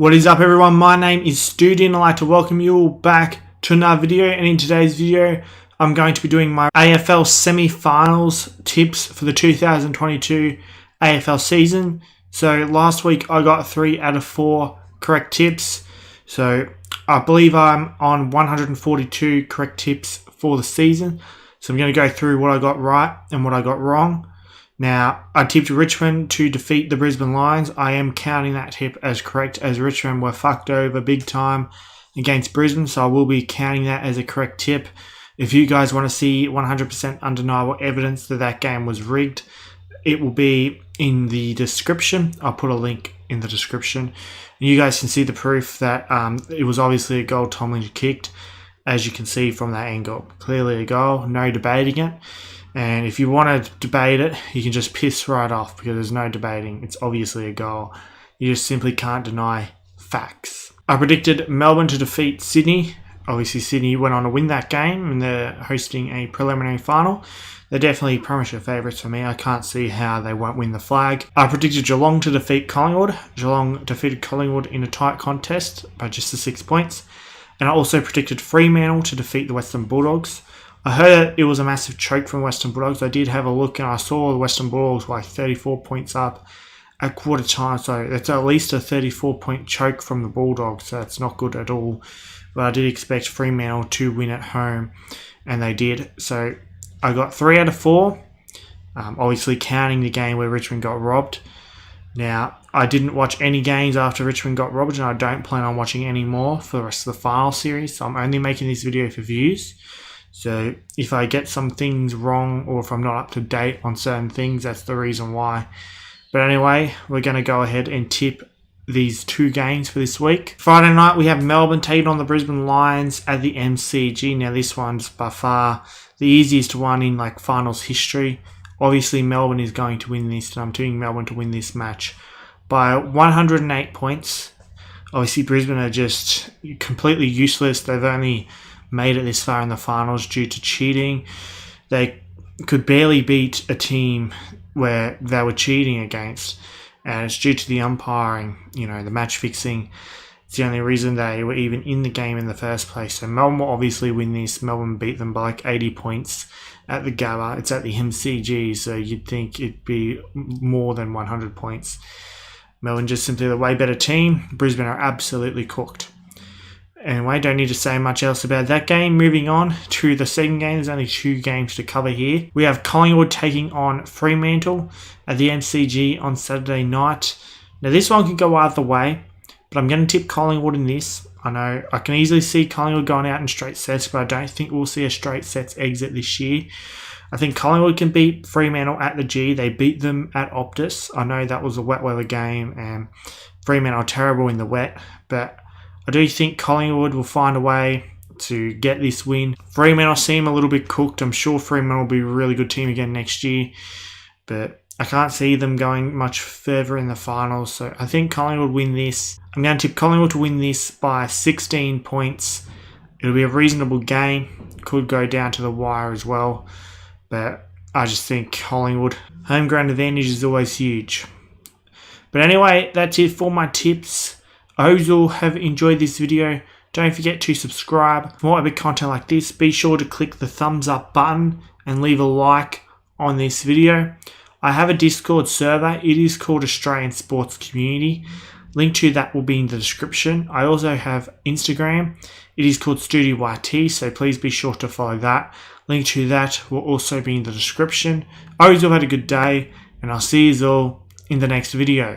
What is up everyone, my name is Stoody and I'd like to welcome you all back to another video, and in today's video I'm going to be doing my AFL semi-finals tips for the 2022 AFL season. So last week I got 3 out of 4 correct tips, so I believe I'm on 142 correct tips for the season. So I'm going to go through what I got right and what I got wrong. Now, I tipped Richmond to defeat the Brisbane Lions. I am counting that tip as correct, as Richmond were fucked over big time against Brisbane, so I will be counting that as a correct tip. If you guys want to see 100% undeniable evidence that that game was rigged, it will be in the description. I'll put a link in the description. And you guys can see the proof that it was obviously a goal Tomlin kicked, as you can see from that angle. Clearly a goal, no debating it. And if you want to debate it, you can just piss right off because there's no debating. It's obviously a goal. You just simply can't deny facts. I predicted Melbourne to defeat Sydney. Obviously, Sydney went on to win that game and they're hosting a preliminary final. They're definitely premiership favourites for me. I can't see how they won't win the flag. I predicted Geelong to defeat Collingwood. Geelong defeated Collingwood in a tight contest by just the 6 points. And I also predicted Fremantle to defeat the Western Bulldogs. I heard it was a massive choke from Western Bulldogs. I did have a look and I saw the Western Bulldogs like 34 points up at quarter time. So that's at least a 34-point choke from the Bulldogs. So that's not good at all. But I did expect Fremantle to win at home, and they did. So I got 3 out of 4. Obviously counting the game where Richmond got robbed. Now, I didn't watch any games after Richmond got robbed, and I don't plan on watching any more for the rest of the final series. So I'm only making this video for views. So if I get some things wrong or if I'm not up to date on certain things, that's the reason why. But anyway, we're going to go ahead and tip these 2 games for this week. Friday night, we have Melbourne taking on the Brisbane Lions at the MCG. Now this one's by far the easiest one in like finals history. Obviously Melbourne is going to win this, and I'm doing Melbourne to win this match by 108 points. Obviously Brisbane are just completely useless. They've only made it this far in the finals due to cheating. They could barely beat a team where they were cheating against, and it's due to the umpiring, the match fixing. It's the only reason they were even in the game in the first place. So Melbourne will obviously win this. Melbourne beat them by like 80 points at the Gabba. It's at the MCG, so you'd think it'd be more than 100 points. Melbourne just simply the way better team. Brisbane are absolutely cooked. Anyway, don't need to say much else about that game. Moving on to the second game. There's only 2 games to cover here. We have Collingwood taking on Fremantle at the MCG on Saturday night. Now this one could go either way, but I'm going to tip Collingwood in this. I know I can easily see Collingwood going out in straight sets, but I don't think we'll see a straight sets exit this year. I think Collingwood can beat Fremantle at the G. They beat them at Optus. I know that was a wet weather game and Fremantle are terrible in the wet, but I do think Collingwood will find a way to get this win. Fremantle seem a little bit cooked. I'm sure Fremantle will be a really good team again next year, but I can't see them going much further in the finals. So I think Collingwood win this. I'm going to tip Collingwood to win this by 16 points. It'll be a reasonable game. Could go down to the wire as well, but I just think Collingwood. Home ground advantage is always huge. But anyway, that's it for my tips. I hope you all have enjoyed this video. Don't forget to subscribe for more epic content like this. Be sure to click the thumbs up button and leave a like on this video. I have a Discord server. It is called Australian Sports Community. Link to that will be in the description. I also have Instagram. It is called Stoody YT, so please be sure to follow that. Link to that will also be in the description. I hope you all had a good day, and I'll see you all in the next video.